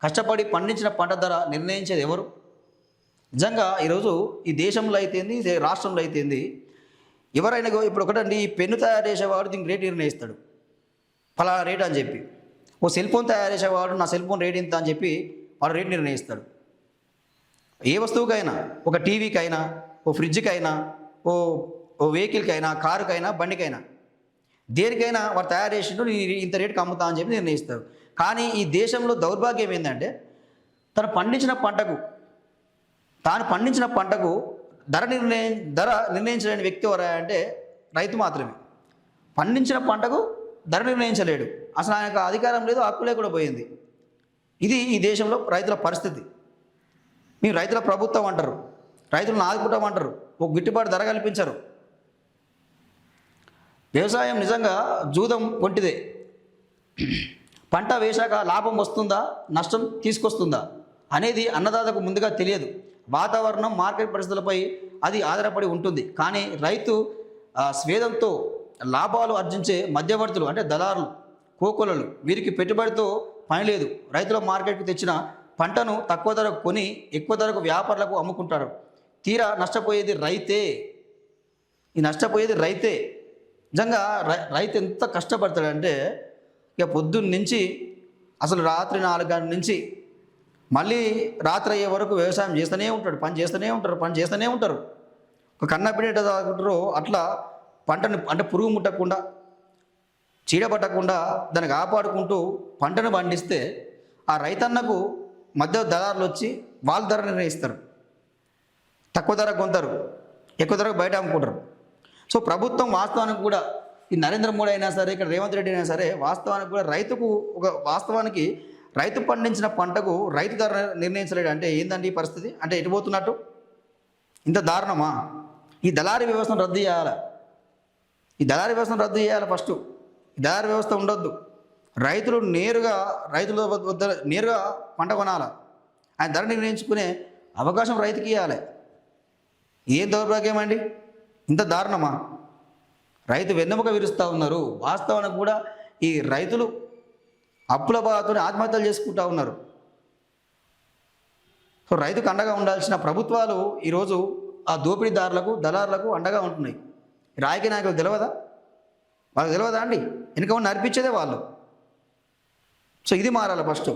కష్టపడి పండించిన పంట ధర నిర్ణయించేది ఎవరు? నిజంగా ఈరోజు ఈ దేశంలో అయితేంది, ఇదే రాష్ట్రంలో అయితేంది, ఎవరైనా ఇప్పుడు ఒకటండి, ఈ పెన్ను తయారు చేసేవాడు దీనికి రేటు నిర్ణయిస్తాడు, ఫలానా రేట్ అని చెప్పి. ఓ సెల్ ఫోన్ తయారు చేసేవాడు నా సెల్ ఫోన్ రేట్ ఇంత అని చెప్పి వాడు రేట్ నిర్ణయిస్తాడు. ఏ వస్తువుకైనా, ఒక టీవీకైనా, ఓ ఫ్రిడ్జ్కైనా, ఓ ఓ వెహికల్కైనా, కారుకైనా, బండికైనా, దేనికైనా వాడు తయారు చేసిండు ఇంత రేటుకి అమ్ముతా అని చెప్పి నిర్ణయిస్తారు. కానీ ఈ దేశంలో దౌర్భాగ్యం ఏంటంటే తాను పండించిన పంటకు ధర నిర్ణయించలేని వ్యక్తి ఎవరా అంటే రైతు మాత్రమే. పండించిన పంటకు ధర నిర్ణయించలేడు, అసలు ఆయనకు అధికారం లేదు, హక్కు లేకుండా పోయింది. ఇది ఈ దేశంలో రైతుల పరిస్థితి. మీరు రైతుల ప్రభుత్వం అంటారు, రైతులను ఆదుకుంటాం అంటారు, ఒక గిట్టుబాటు ధర కల్పించరు. వ్యవసాయం నిజంగా జూదం వంటిదే. పంట వేశాక లాభం వస్తుందా, నష్టం తీసుకొస్తుందా అనేది అన్నదాతకు ముందుగా తెలియదు. వాతావరణం, మార్కెట్ పరిస్థితులపై అది ఆధారపడి ఉంటుంది. కానీ రైతు స్వేదంతో లాభాలు ఆర్జించే మధ్యవర్తులు అంటే దళారులు, కోకొలలు, వీరికి పెట్టుబడితో పని లేదు. రైతుల మార్కెట్కి తెచ్చిన పంటను తక్కువ ధరకు కొని ఎక్కువ ధరకు వ్యాపారులకు అమ్ముకుంటారు. తీరా నష్టపోయేది రైతే. నష్టపోయేది రైతే. నిజంగా రైతు ఎంత కష్టపడతాడంటే ఇక పొద్దున్న నుంచి అసలు రాత్రి 4 గంటల నుంచి మళ్ళీ రాత్రి అయ్యే వరకు వ్యవసాయం చేస్తూనే ఉంటాడు, పని చేస్తూనే ఉంటారు. ఒక కన్నపిడేట తాగుతారో అట్లా పంటను అంటే పురుగు ముట్టకుండా, చీడపట్టకుండా దాన్ని కాపాడుకుంటూ పంటను పండిస్తే ఆ రైతన్నకు మధ్య దళారులు వచ్చి వాళ్ళ ధర నిర్ణయిస్తారు. తక్కువ ధరకు కొంటారు, ఎక్కువ ధరకు బయట అమ్ముకుంటారు. సో ప్రభుత్వం వాస్తవానికి కూడా, ఈ నరేంద్ర మోడీ అయినా సరే, ఇక్కడ రేవంత్ రెడ్డి అయినా సరే, వాస్తవానికి కూడా వాస్తవానికి రైతు పండించిన పంటకు రైతు ధర నిర్ణయించలేడు అంటే ఏందండి ఈ పరిస్థితి? అంటే ఎటు పోతున్నట్టు? ఇంత దారుణమా? ఈ దళారీ వ్యవస్థను రద్దు చేయాలి. ఫస్ట్ ఈ దళారీ వ్యవస్థ ఉండొద్దు. రైతుల వద్ద నేరుగా పంట కొనాలి, ఆయన ధర నిర్ణయించుకునే అవకాశం రైతుకి ఇవ్వాలి. ఏం దౌర్భాగ్యం అండి, ఇంత దారుణమా? రైతు వెన్నెముక విరుస్తూ ఉన్నారు. వాస్తవానికి కూడా ఈ రైతులు అప్పుల బాధతో ఆత్మహత్యలు చేసుకుంటూ ఉన్నారు. సో రైతుకు అండగా ఉండాల్సిన ప్రభుత్వాలు ఈరోజు ఆ దోపిడీదారులకు, దళారులకు అండగా ఉంటున్నాయి. రాజకీయ నాయకులకు వాళ్ళకి తెలియదా అండి? వెనుక ఉన్న నడిపించేదే వాళ్ళు. సో ఇది మారాలి ఫస్ట్.